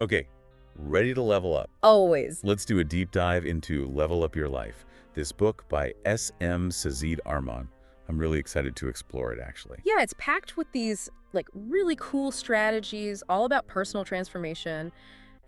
Okay, ready to level up. Always. Let's do a deep dive into Level Up Your Life, this book by S.M. Sazid Arman. I'm really excited to explore it, actually. Yeah, it's packed with these like really cool strategies all about personal transformation,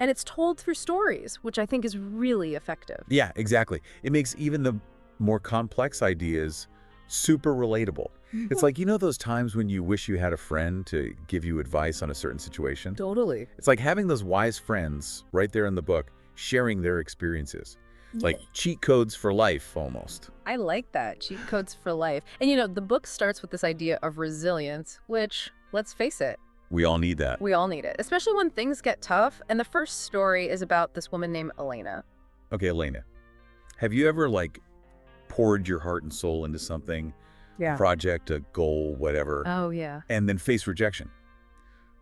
and it's told through stories, which I think is really effective. Yeah, exactly. It makes even the more complex ideas super relatable. It's like, those times when you wish you had a friend to give you advice on a certain situation? Totally. It's like having those wise friends right there in the book, sharing their experiences. Like cheat codes for life, almost. I like that. Cheat codes for life. And the book starts with this idea of resilience, which, let's face it, We all need that. we all need it, especially when things get tough. And the first story is about this woman named Elena. Okay, Elena, have you ever, poured your heart and soul into something, a project, a goal, whatever, Oh, yeah. and then faced rejection?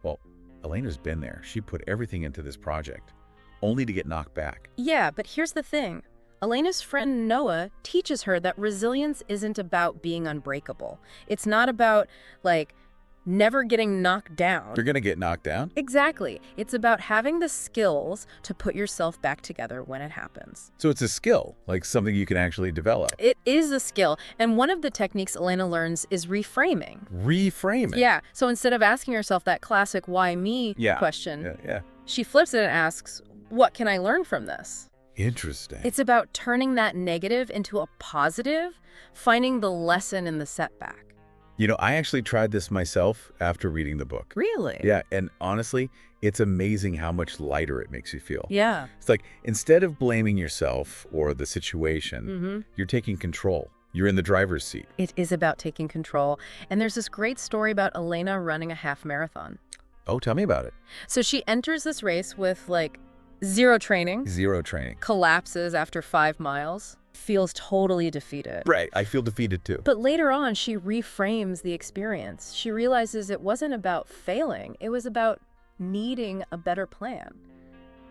Well, Elena's been there. She put everything into this project, only to get knocked back. Yeah, but here's the thing. Elena's friend Noah teaches her that resilience isn't about being unbreakable. It's not about, never getting knocked down. You're going to get knocked down? Exactly. It's about having the skills to put yourself back together when it happens. So it's a skill, like something you can actually develop. It is a skill, and one of the techniques Elena learns is reframing. Reframe it. Yeah, so instead of asking herself that classic why me question, Yeah. she flips it and asks, what can I learn from this? Interesting. It's about turning that negative into a positive, finding the lesson in the setback. I actually tried this myself after reading the book. Really? Yeah, and honestly, it's amazing how much lighter it makes you feel. Yeah. It's like, instead of blaming yourself or the situation, you're taking control. You're in the driver's seat. It is about taking control. And there's this great story about Elena running a half marathon. Oh, tell me about it. So she enters this race with, zero training, Zero training. collapses after 5 miles, feels totally defeated. Right, I feel defeated too. But later on, she reframes the experience. She realizes it wasn't about failing. It was about needing a better plan.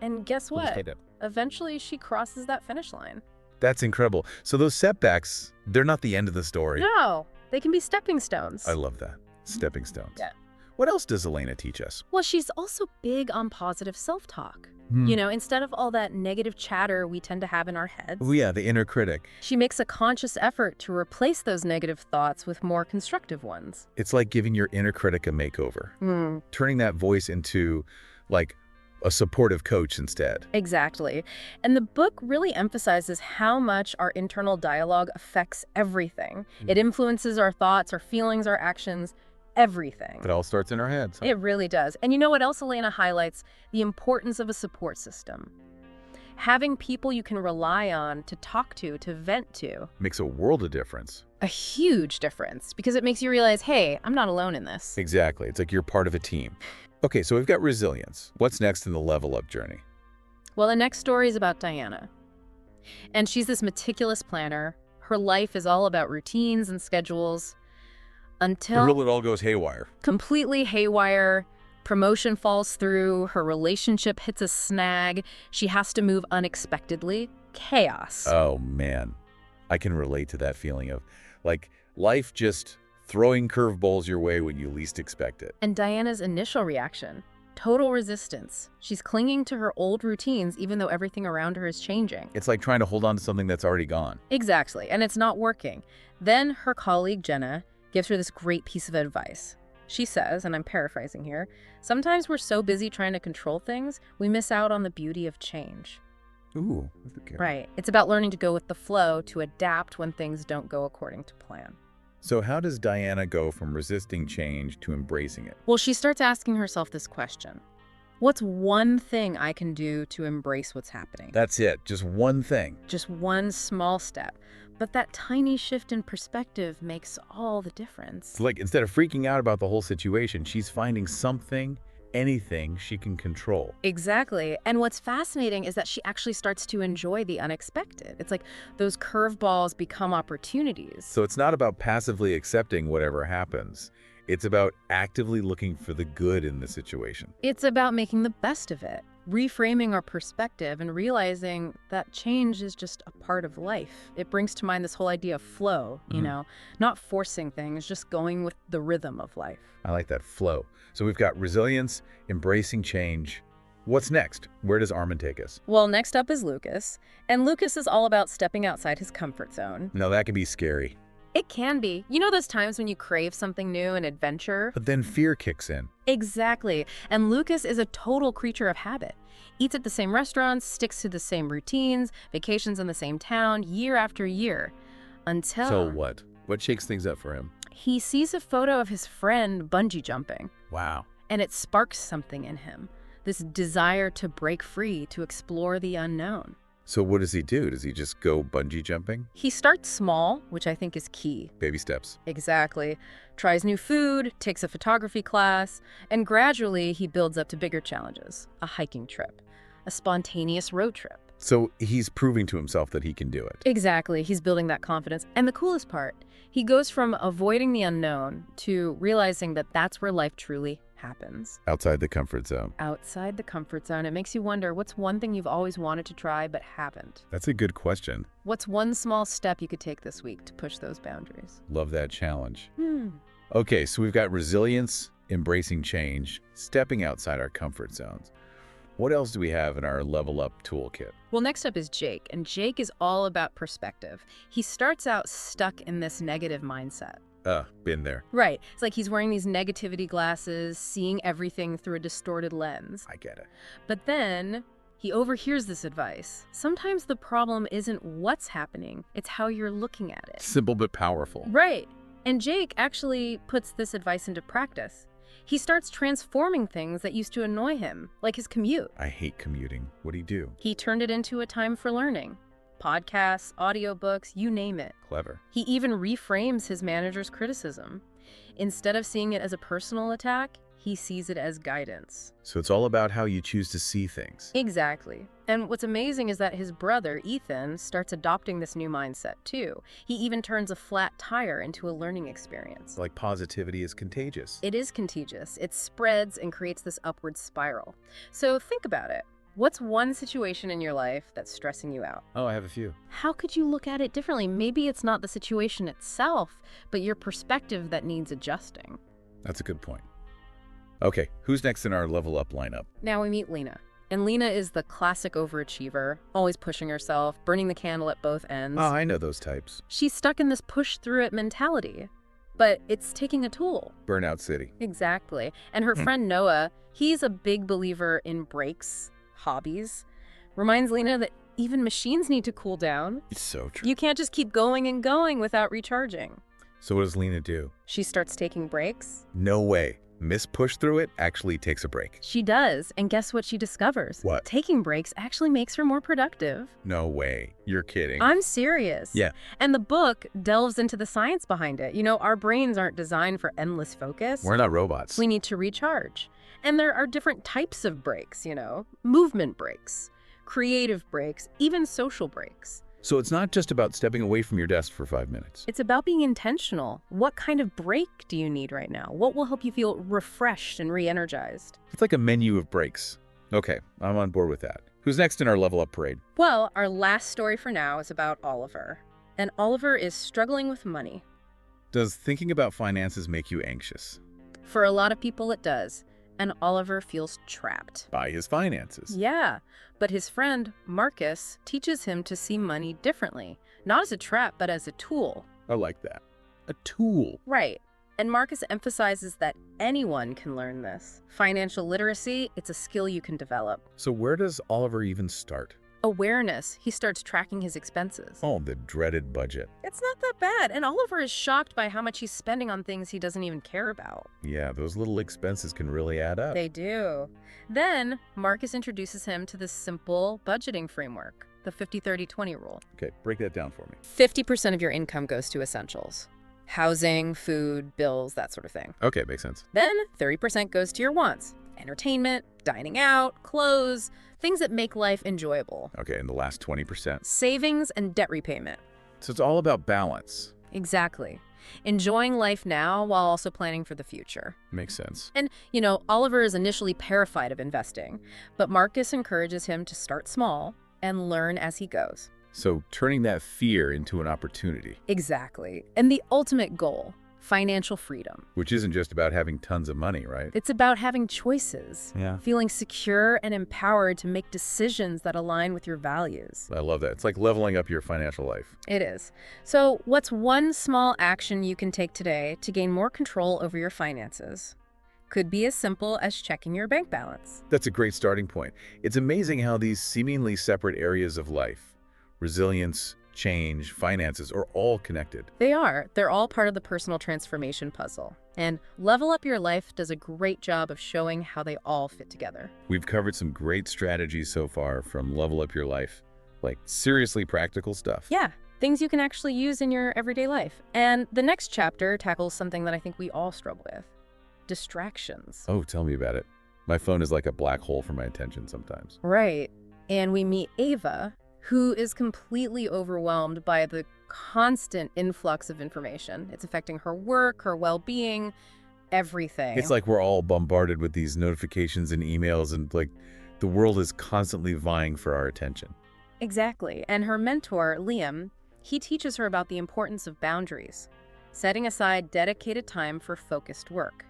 And guess We'll just what? hate it. Eventually, she crosses that finish line. That's incredible. So those setbacks, they're not the end of the story. No, they can be stepping stones. I love that. Stepping stones. Yeah. What else does Elena teach us? Well, she's also big on positive self-talk. Instead of all that negative chatter we tend to have in our heads, Oh yeah, the inner critic. she makes a conscious effort to replace those negative thoughts with more constructive ones. It's like giving your inner critic a makeover. Turning that voice into, a supportive coach instead. Exactly. And the book really emphasizes how much our internal dialogue affects everything. It influences our thoughts, our feelings, our actions, everything. It all starts in our heads. It really does. And you know what else Elena highlights? The importance of a support system. Having people you can rely on to talk to vent to. Makes a world of difference. A huge difference, because it makes you realize, hey, I'm not alone in this. Exactly. It's like you're part of a team. Okay, so we've got resilience. What's next in the level up journey? Well, the next story is about Diana. And she's this meticulous planner. Her life is all about routines and schedules. Until It all goes haywire. completely haywire, promotion falls through, her relationship hits a snag, she has to move unexpectedly. Chaos. Oh man, I can relate to that feeling of life just throwing curveballs your way when you least expect it. And Diana's initial reaction, total resistance. She's clinging to her old routines even though everything around her is changing. It's like trying to hold on to something that's already gone. Exactly, and it's not working. Then her colleague Jenna gives her this great piece of advice. She says, and I'm paraphrasing here, sometimes we're so busy trying to control things, we miss out on the beauty of change. Ooh, okay. Right. It's about learning to go with the flow, to adapt when things don't go according to plan. So how does Diana go from resisting change to embracing it? Well, she starts asking herself this question. What's one thing I can do to embrace what's happening? That's it, just one thing. Just one small step. But that tiny shift in perspective makes all the difference. It's like instead of freaking out about the whole situation, she's finding something, anything she can control. Exactly. And what's fascinating is that she actually starts to enjoy the unexpected. It's like those curveballs become opportunities. So it's not about passively accepting whatever happens. It's about actively looking for the good in the situation. It's about making the best of it, reframing our perspective and realizing that change is just a part of life. It brings to mind this whole idea of flow, not forcing things, just going with the rhythm of life. I like that, flow. So we've got resilience, embracing change, What's next? Where does Armin take us? Well, next up is Lucas. And Lucas is all about stepping outside his comfort zone. Now that can be scary. It can be. You know those times when you crave something new, an adventure? But then fear kicks in. Exactly. And Lucas is a total creature of habit. Eats at the same restaurants, sticks to the same routines, vacations in the same town, year after year. Until... So what? What shakes things up for him? He sees a photo of his friend bungee jumping. Wow. And it sparks something in him. This desire to break free, to explore the unknown. So what does he do? Does he just go bungee jumping? He starts small, which I think is key. Baby steps. Exactly. Tries new food, takes a photography class, and gradually he builds up to bigger challenges. A hiking trip, a spontaneous road trip. So he's proving to himself that he can do it. Exactly. He's building that confidence. And the coolest part, he goes from avoiding the unknown to realizing that that's where life truly happens. Outside the comfort zone. Outside the comfort zone. It makes you wonder, what's one thing you've always wanted to try but haven't? That's a good question. What's one small step you could take this week to push those boundaries? Love that challenge. Okay, so we've got resilience, embracing change, stepping outside our comfort zones. What else do we have in our level up toolkit? Well, next up is Jake, and Jake is all about perspective. He starts out stuck in this negative mindset. Been there. Right. It's like he's wearing these negativity glasses, seeing everything through a distorted lens. I get it. But then he overhears this advice. Sometimes the problem isn't what's happening, it's how you're looking at it. Simple but powerful. Right. And Jake actually puts this advice into practice. He starts transforming things that used to annoy him, like his commute. I hate commuting. What'd he do? He turned it into a time for learning. Podcasts, audiobooks, you name it. Clever. He even reframes his manager's criticism. Instead of seeing it as a personal attack, he sees it as guidance. So it's all about how you choose to see things. Exactly. And what's amazing is that his brother, Ethan, starts adopting this new mindset too. He even turns a flat tire into a learning experience. Like positivity is contagious. It is contagious. It spreads and creates this upward spiral. So think about it. What's one situation in your life that's stressing you out? Oh, I have a few. How could you look at it differently? Maybe it's not the situation itself, but your perspective that needs adjusting. That's a good point. Okay, who's next in our level up lineup? Now we meet Lena. And Lena is the classic overachiever, always pushing herself, burning the candle at both ends. Oh, I know those types. She's stuck in this push-through-it mentality, but it's taking a toll. Burnout City. Exactly. And her friend Noah, he's a big believer in breaks, hobbies. Reminds Lena that even machines need to cool down. It's so true. You can't just keep going and going without recharging. So what does Lena do? She starts taking breaks. No way. Miss Push Through It actually takes a break. She does, and guess what she discovers? What? Taking breaks actually makes her more productive. No way. You're kidding. I'm serious. Yeah. And the book delves into the science behind it. You know, our brains aren't designed for endless focus. We're not robots. We need to recharge. And there are different types of breaks, you know, movement breaks, creative breaks, even social breaks. So it's not just about stepping away from your desk for 5 minutes. It's about being intentional. What kind of break do you need right now? What will help you feel refreshed and re-energized? It's like a menu of breaks. Okay, I'm on board with that. Who's next in our level up parade? Well, our last story for now is about Oliver. And Oliver is struggling with money. Does thinking about finances make you anxious? For a lot of people, it does. And Oliver feels trapped. By his finances. Yeah, but his friend, Marcus, teaches him to see money differently. Not as a trap, but as a tool. I like that. A tool. Right. And Marcus emphasizes that anyone can learn this. Financial literacy, it's a skill you can develop. So where does Oliver even start? Awareness. He starts tracking his expenses. Oh, the dreaded budget. It's not that bad. And Oliver is shocked by how much he's spending on things he doesn't even care about. Yeah, those little expenses can really add up. They do. Then Marcus introduces him to this simple budgeting framework, the 50-30-20 rule. Okay, break that down for me. 50% of your income goes to essentials. Housing, food, bills, that sort of thing. Okay, makes sense. Then 30% goes to your wants. Entertainment, dining out, clothes, things that make life enjoyable. Okay, and the last 20%. Savings and debt repayment. So it's all about balance. Exactly. Enjoying life now while also planning for the future. Makes sense. And, you know, Oliver is initially terrified of investing, but Marcus encourages him to start small and learn as he goes. So turning that fear into an opportunity. Exactly. And the ultimate goal, financial freedom. Which isn't just about having tons of money, right? It's about having choices, Yeah. feeling secure and empowered to make decisions that align with your values. I love that. It's like leveling up your financial life. It is. So, what's one small action you can take today to gain more control over your finances? Could be as simple as checking your bank balance. That's a great starting point. It's amazing how these seemingly separate areas of life, resilience, change, finances, are all connected. They are. They're all part of the personal transformation puzzle. And Level Up Your Life does a great job of showing how they all fit together. We've covered some great strategies so far from Level Up Your Life, like seriously practical stuff. Yeah, things you can actually use in your everyday life. And the next chapter tackles something that I think we all struggle with: distractions. Oh, tell me about it. My phone is like a black hole for my attention sometimes. Right. And we meet Ava, who is completely overwhelmed by the constant influx of information. It's affecting her work, her well-being, everything. It's like we're all bombarded with these notifications and emails, and like the world is constantly vying for our attention. Exactly. And her mentor, Liam, he teaches her about the importance of boundaries, setting aside dedicated time for focused work,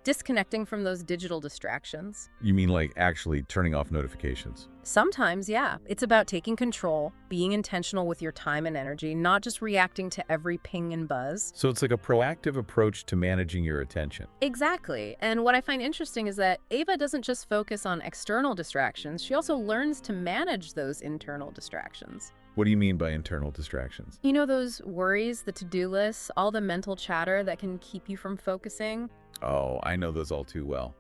disconnecting from those digital distractions. You mean like actually turning off notifications? Sometimes, yeah. It's about taking control, being intentional with your time and energy, not just reacting to every ping and buzz. So it's like a proactive approach to managing your attention. Exactly. And what I find interesting is that Ava doesn't just focus on external distractions, she also learns to manage those internal distractions. What do you mean by internal distractions? You know, those worries, the to-do lists, all the mental chatter that can keep you from focusing? Oh, I know those all too well.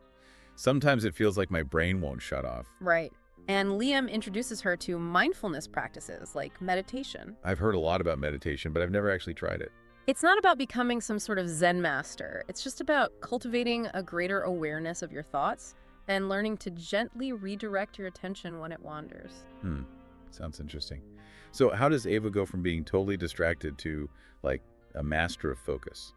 Sometimes it feels like my brain won't shut off. Right. And Liam introduces her to mindfulness practices like meditation. I've heard a lot about meditation, but I've never actually tried it. It's not about becoming some sort of Zen master. It's just about cultivating a greater awareness of your thoughts and learning to gently redirect your attention when it wanders. Sounds interesting. So how does Ava go from being totally distracted to, like, a master of focus?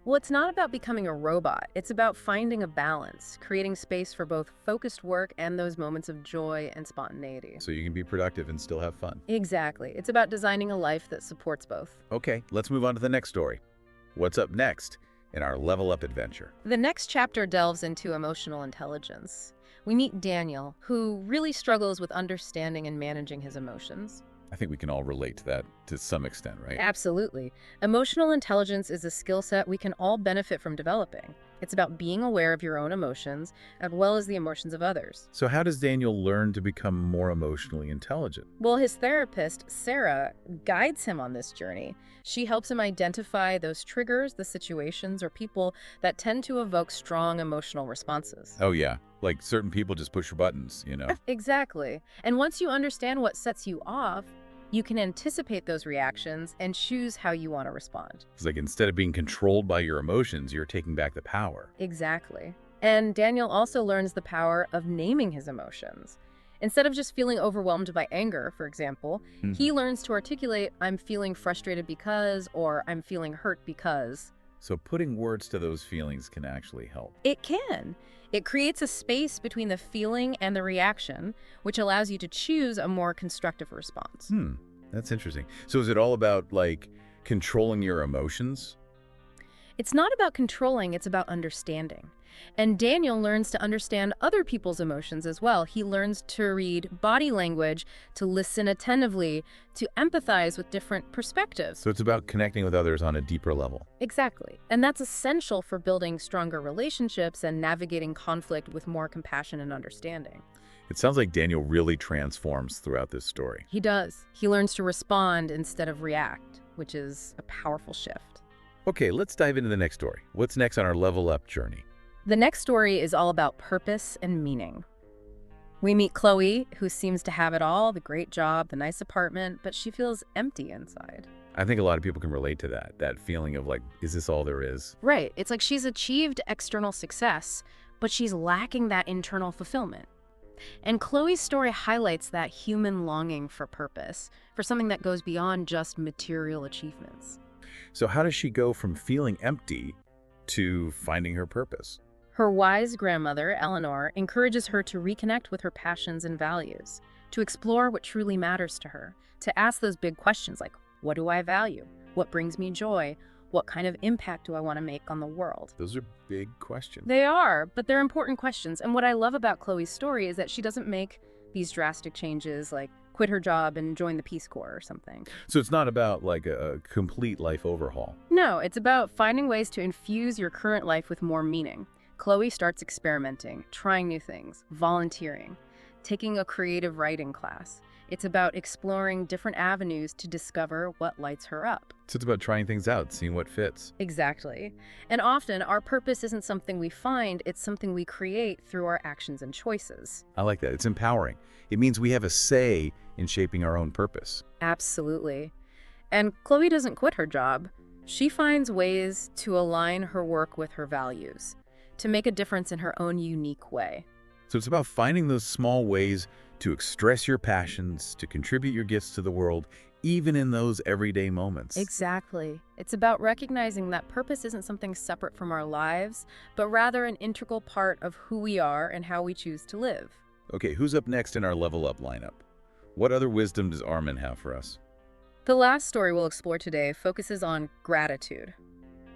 Well, it's not about becoming a robot. It's about finding a balance, creating space for both focused work and those moments of joy and spontaneity. So you can be productive and still have fun. Exactly. It's about designing a life that supports both. Okay, let's move on to the next story. What's up next in our Level Up adventure? The next chapter delves into emotional intelligence. We meet Daniel, who really struggles with understanding and managing his emotions. I think we can all relate to that to some extent, right? Absolutely. Emotional intelligence is a skill set we can all benefit from developing. It's about being aware of your own emotions, as well as the emotions of others. So how does Daniel learn to become more emotionally intelligent? Well, his therapist, Sarah, guides him on this journey. She helps him identify those triggers, the situations, or people that tend to evoke strong emotional responses. Oh yeah, like certain people just push your buttons, you know? Exactly. And once you understand what sets you off, you can anticipate those reactions and choose how you want to respond. It's like instead of being controlled by your emotions, you're taking back the power. Exactly. And Daniel also learns the power of naming his emotions. Instead of just feeling overwhelmed by anger, for example, he learns to articulate, "I'm feeling frustrated because," or "I'm feeling hurt because." So putting words to those feelings can actually help. It can. It creates a space between the feeling and the reaction, which allows you to choose a more constructive response. That's interesting. So is it all about, like, controlling your emotions? It's not about controlling, it's about understanding. And Daniel learns to understand other people's emotions as well. He learns to read body language, to listen attentively, to empathize with different perspectives. So it's about connecting with others on a deeper level. Exactly. And that's essential for building stronger relationships and navigating conflict with more compassion and understanding. It sounds like Daniel really transforms throughout this story. He does. He learns to respond instead of react, which is a powerful shift. Okay, let's dive into the next story. What's next on our Level Up journey? The next story is all about purpose and meaning. We meet Chloe, who seems to have it all, the great job, the nice apartment, but she feels empty inside. I think a lot of people can relate to that feeling of like, is this all there is? Right. It's like she's achieved external success, but she's lacking that internal fulfillment. And Chloe's story highlights that human longing for purpose, for something that goes beyond just material achievements. So how does she go from feeling empty to finding her purpose? Her wise grandmother, Eleanor, encourages her to reconnect with her passions and values, to explore what truly matters to her, to ask those big questions like, what do I value? What brings me joy? What kind of impact do I want to make on the world? Those are big questions. They are, but they're important questions. And what I love about Chloe's story is that she doesn't make these drastic changes like quit her job and join the Peace Corps or something. So it's not about like a complete life overhaul. No, it's about finding ways to infuse your current life with more meaning. Chloe starts experimenting, trying new things, volunteering, taking a creative writing class. It's about exploring different avenues to discover what lights her up. So it's about trying things out, seeing what fits. Exactly. And often, our purpose isn't something we find, it's something we create through our actions and choices. I like that. It's empowering. It means we have a say in shaping our own purpose. Absolutely. And Chloe doesn't quit her job. She finds ways to align her work with her values, to make a difference in her own unique way. So it's about finding those small ways to express your passions, to contribute your gifts to the world, even in those everyday moments. Exactly. It's about recognizing that purpose isn't something separate from our lives, but rather an integral part of who we are and how we choose to live. Okay, who's up next in our Level Up lineup? What other wisdom does Armin have for us? The last story we'll explore today focuses on gratitude.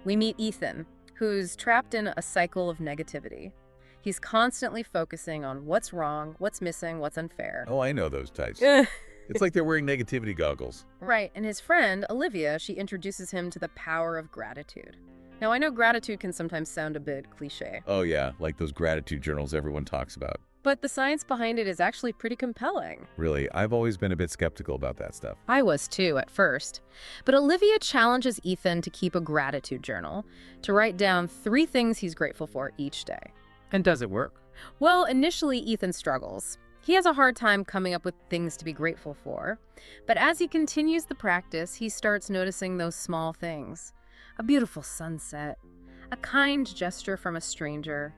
We meet Ethan, who's trapped in a cycle of negativity. He's constantly focusing on what's wrong, what's missing, what's unfair. Oh, I know those types. It's like they're wearing negativity goggles. Right, and his friend, Olivia, she introduces him to the power of gratitude. Now, I know gratitude can sometimes sound a bit cliche, Oh yeah, like those gratitude journals everyone talks about. but the science behind it is actually pretty compelling. Really, I've always been a bit skeptical about that stuff. I was too at first. But Olivia challenges Ethan to keep a gratitude journal, to write down 3 things he's grateful for each day. And does it work? Well, initially, Ethan struggles. He has a hard time coming up with things to be grateful for. But as he continues the practice, he starts noticing those small things. A beautiful sunset, a kind gesture from a stranger,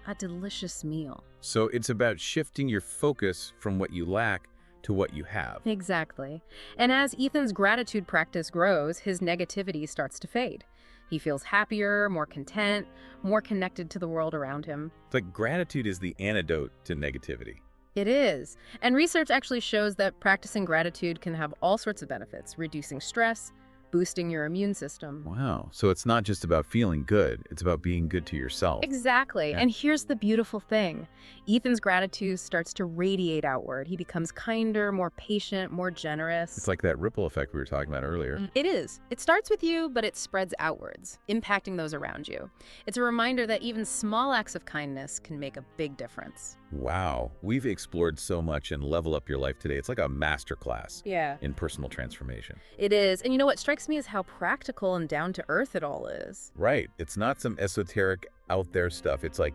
a delicious meal. So it's about shifting your focus from what you lack to what you have. Exactly. And as Ethan's gratitude practice grows, his negativity starts to fade. He feels happier, more content, more connected to the world around him. It's like gratitude is the antidote to negativity. It is. And research actually shows that practicing gratitude can have all sorts of benefits, reducing stress, boosting your immune system. Wow. So it's not just about feeling good, it's about being good to yourself. Exactly. Yeah. And here's the beautiful thing. Ethan's gratitude starts to radiate outward. He becomes kinder, more patient, more generous. It's like that ripple effect we were talking about earlier. It is. It starts with you, but it spreads outwards, impacting those around you. It's a reminder that even small acts of kindness can make a big difference. Wow. We've explored so much in Level Up Your Life today. It's like a masterclass Yeah. in personal transformation. It is. And you know what strikes me is how practical and down to earth it all is. Right. It's not some esoteric out there stuff. It's like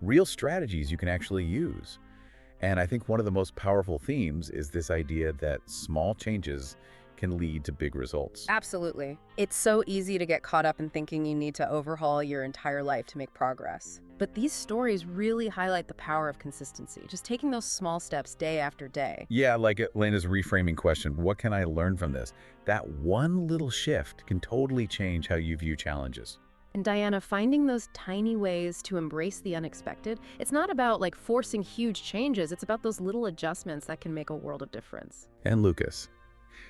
real strategies you can actually use. And I think one of the most powerful themes is this idea that small changes can lead to big results. Absolutely. It's so easy to get caught up in thinking you need to overhaul your entire life to make progress. But these stories really highlight the power of consistency, just taking those small steps day after day. Yeah, like Elena's reframing question, what can I learn from this? That one little shift can totally change how you view challenges. And Diana, finding those tiny ways to embrace the unexpected, it's not about like forcing huge changes, it's about those little adjustments that can make a world of difference. And Lucas,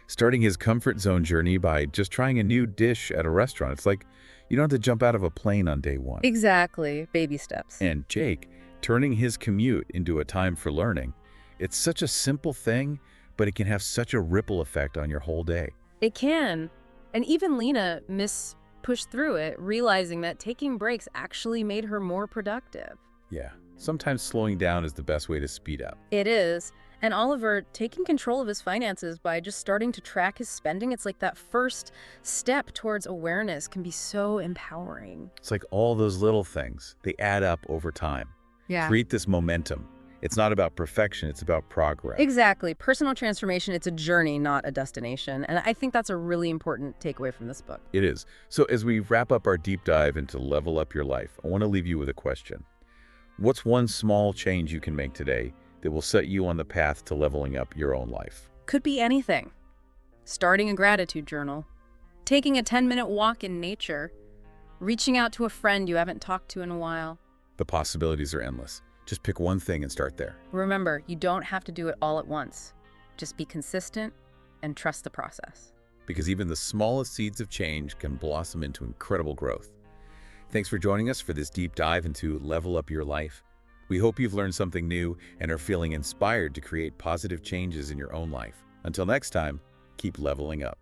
starting his comfort zone journey by just trying a new dish at a restaurant. It's like you don't have to jump out of a plane on day one. Exactly. Baby steps. And Jake, turning his commute into a time for learning. It's such a simple thing, but it can have such a ripple effect on your whole day. It can. And even Lena pushed through it, realizing that taking breaks actually made her more productive. Yeah, sometimes slowing down is the best way to speed up. It is. And Oliver taking control of his finances by just starting to track his spending, it's like that first step towards awareness can be so empowering. It's like all those little things, they add up over time. Yeah. Create this momentum. It's not about perfection, it's about progress. Exactly. Personal transformation, it's a journey, not a destination. And I think that's a really important takeaway from this book. It is. So as we wrap up our deep dive into Level Up Your Life, I want to leave you with a question. What's one small change you can make today that will set you on the path to leveling up your own life? Could be anything. Starting a gratitude journal, taking a 10-minute walk in nature, reaching out to a friend you haven't talked to in a while. The possibilities are endless. Just pick one thing and start there. Remember, you don't have to do it all at once. Just be consistent and trust the process. because even the smallest seeds of change can blossom into incredible growth. Thanks for joining us for this deep dive into Level Up Your Life. We hope you've learned something new and are feeling inspired to create positive changes in your own life. Until next time, keep leveling up.